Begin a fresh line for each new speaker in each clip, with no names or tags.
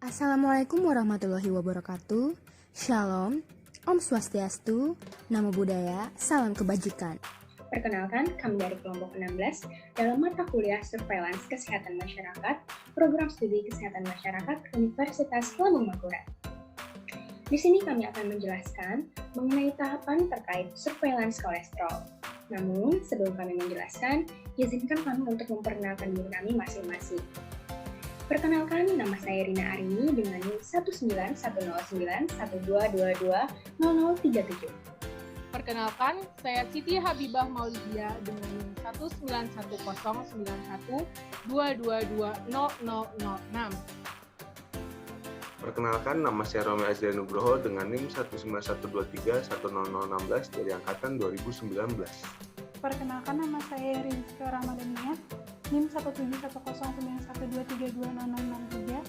Assalamualaikum warahmatullahi wabarakatuh. Shalom, Om Swastiastu, Namo Buddhaya, Salam Kebajikan.
Perkenalkan, kami dari kelompok 16 dalam mata kuliah Surveillance Kesehatan Masyarakat, Program Studi Kesehatan Masyarakat Universitas Lambung Mangkurat. Di sini kami akan menjelaskan mengenai tahapan terkait surveillance kolesterol. Namun, sebelum kami menjelaskan, izinkan kami untuk memperkenalkan diri kami masing-masing. Perkenalkan, nama saya Rina Arini dengan NIM 1910912220037.
Perkenalkan, saya Siti Habibah Maulidia dengan NIM 1910912220006.
Perkenalkan, nama saya Romi Azria Nugroho dengan NIM 191231016 dari angkatan 2019.
Perkenalkan, nama saya Rizka Ramadhania, NIM 1710912320663.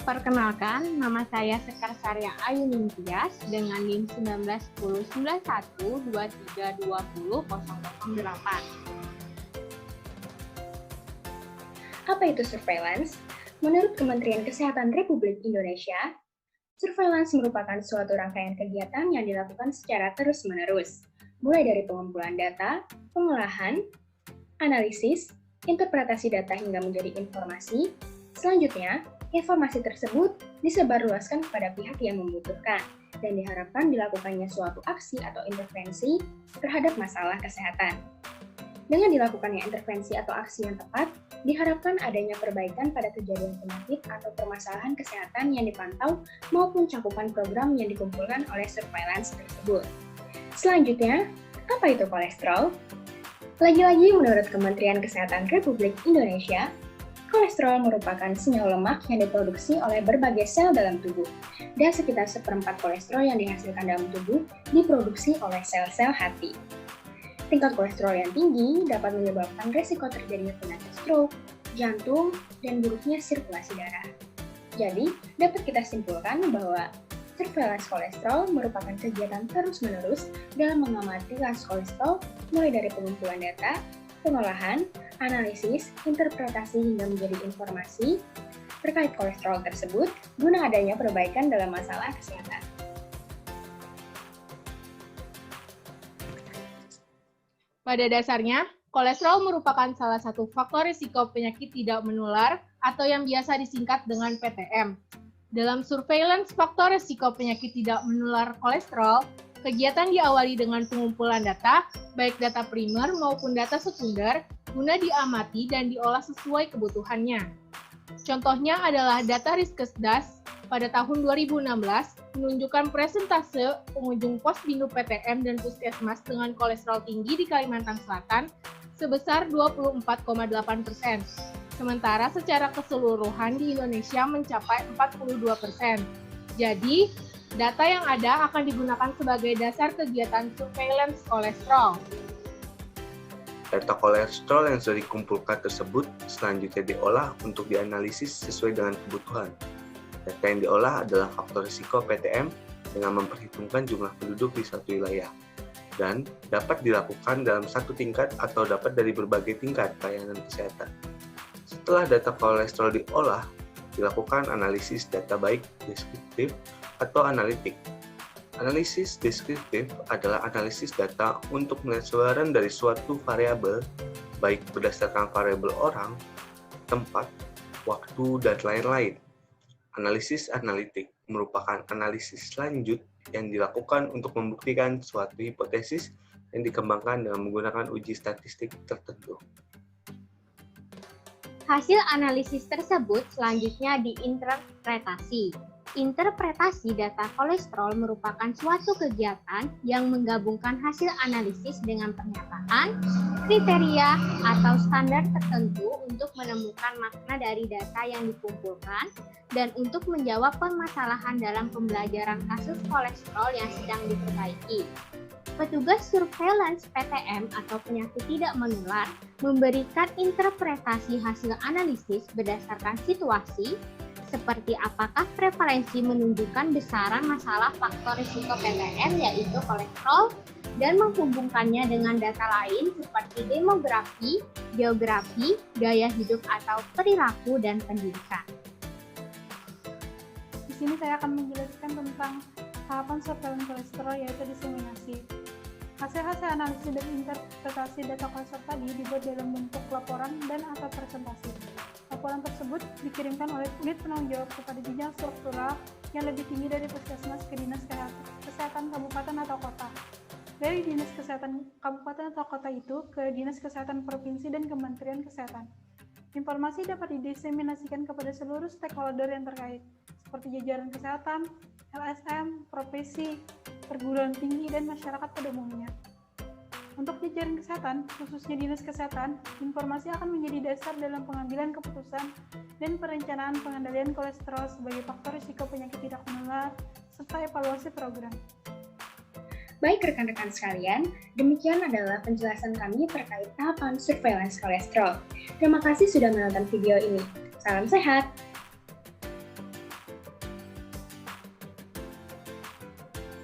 Perkenalkan, nama saya Sekar Sarya Ayu Ningtyas dengan NIM 1910912320008.
Apa itu surveillance? Menurut Kementerian Kesehatan Republik Indonesia, surveillance merupakan suatu rangkaian kegiatan yang dilakukan secara terus-menerus, mulai dari pengumpulan data, pengolahan, analisis, interpretasi data hingga menjadi informasi. Selanjutnya, informasi tersebut disebarluaskan kepada pihak yang membutuhkan dan diharapkan dilakukannya suatu aksi atau intervensi terhadap masalah kesehatan. Dengan dilakukannya intervensi atau aksi yang tepat, diharapkan adanya perbaikan pada kejadian penyakit atau permasalahan kesehatan yang dipantau maupun cakupan program yang dikumpulkan oleh surveillance tersebut. Selanjutnya, apa itu kolesterol? Lagi-lagi menurut Kementerian Kesehatan Republik Indonesia, kolesterol merupakan senyawa lemak yang diproduksi oleh berbagai sel dalam tubuh, dan sekitar seperempat kolesterol yang dihasilkan dalam tubuh diproduksi oleh sel-sel hati. Tingkat kolesterol yang tinggi dapat menyebabkan resiko terjadinya penyakit stroke, jantung, dan buruknya sirkulasi darah. Jadi, dapat kita simpulkan bahwa surveillance kolesterol merupakan kegiatan terus-menerus dalam mengamati kasus kolesterol mulai dari pengumpulan data, pengolahan, analisis, interpretasi hingga menjadi informasi terkait kolesterol tersebut guna adanya perbaikan dalam masalah kesehatan.
Pada dasarnya, kolesterol merupakan salah satu faktor risiko penyakit tidak menular atau yang biasa disingkat dengan PTM. Dalam surveillance faktor risiko penyakit tidak menular kolesterol, kegiatan diawali dengan pengumpulan data, baik data primer maupun data sekunder, guna diamati dan diolah sesuai kebutuhannya. Contohnya adalah data Riskesdas pada tahun 2016 menunjukkan presentase pengunjung Posbindu PTM dan Puskesmas dengan kolesterol tinggi di Kalimantan Selatan sebesar 24,8%. Sementara secara keseluruhan di Indonesia mencapai 42%. Jadi, data yang ada akan digunakan sebagai dasar kegiatan surveillance kolesterol.
Data kolesterol yang sudah dikumpulkan tersebut selanjutnya diolah untuk dianalisis sesuai dengan kebutuhan. Data yang diolah adalah faktor risiko PTM dengan memperhitungkan jumlah penduduk di satu wilayah dan dapat dilakukan dalam satu tingkat atau dapat dari berbagai tingkat pelayanan kesehatan. Setelah data kolesterol diolah, dilakukan analisis data baik deskriptif atau analitik. Analisis deskriptif adalah analisis data untuk melihat sebaran dari suatu variabel, baik berdasarkan variabel orang, tempat, waktu, dan lain-lain. Analisis analitik merupakan analisis lanjut yang dilakukan untuk membuktikan suatu hipotesis yang dikembangkan dengan menggunakan uji statistik tertentu.
Hasil analisis tersebut selanjutnya diinterpretasi. Interpretasi data kolesterol merupakan suatu kegiatan yang menggabungkan hasil analisis dengan pernyataan, kriteria, atau standar tertentu untuk menemukan makna dari data yang dikumpulkan dan untuk menjawab permasalahan dalam pembelajaran kasus kolesterol yang sedang diperbaiki. Petugas surveillance PTM atau penyakit tidak menular memberikan interpretasi hasil analisis berdasarkan situasi, seperti apakah prevalensi menunjukkan besaran masalah faktor risiko PTM yaitu kolesterol dan menghubungkannya dengan data lain seperti demografi, geografi, gaya hidup atau perilaku dan pendidikan.
sini saya akan menjelaskan tentang tahapan surveillance kolesterol, yaitu diseminasi. Hasil-hasil analisis dan interpretasi data kolesterol tadi dibuat dalam bentuk laporan dan atau presentasi. Laporan tersebut dikirimkan oleh unit penanggung jawab kepada jenjang struktural yang lebih tinggi dari puskesmas ke dinas kesehatan kabupaten atau kota. Dari dinas kesehatan kabupaten atau kota itu ke dinas kesehatan provinsi dan kementerian kesehatan. Informasi dapat didiseminasikan kepada seluruh stakeholder yang terkait, seperti jajaran kesehatan, LSM, profesi, perguruan tinggi, dan masyarakat pada umumnya. Untuk jajaran kesehatan, khususnya dinas kesehatan, informasi akan menjadi dasar dalam pengambilan keputusan dan perencanaan pengendalian kolesterol sebagai faktor risiko penyakit tidak menular, serta evaluasi program.
Baik rekan-rekan sekalian, demikian adalah penjelasan kami terkait tahapan surveillance kolesterol. Terima kasih sudah menonton video ini. Salam sehat!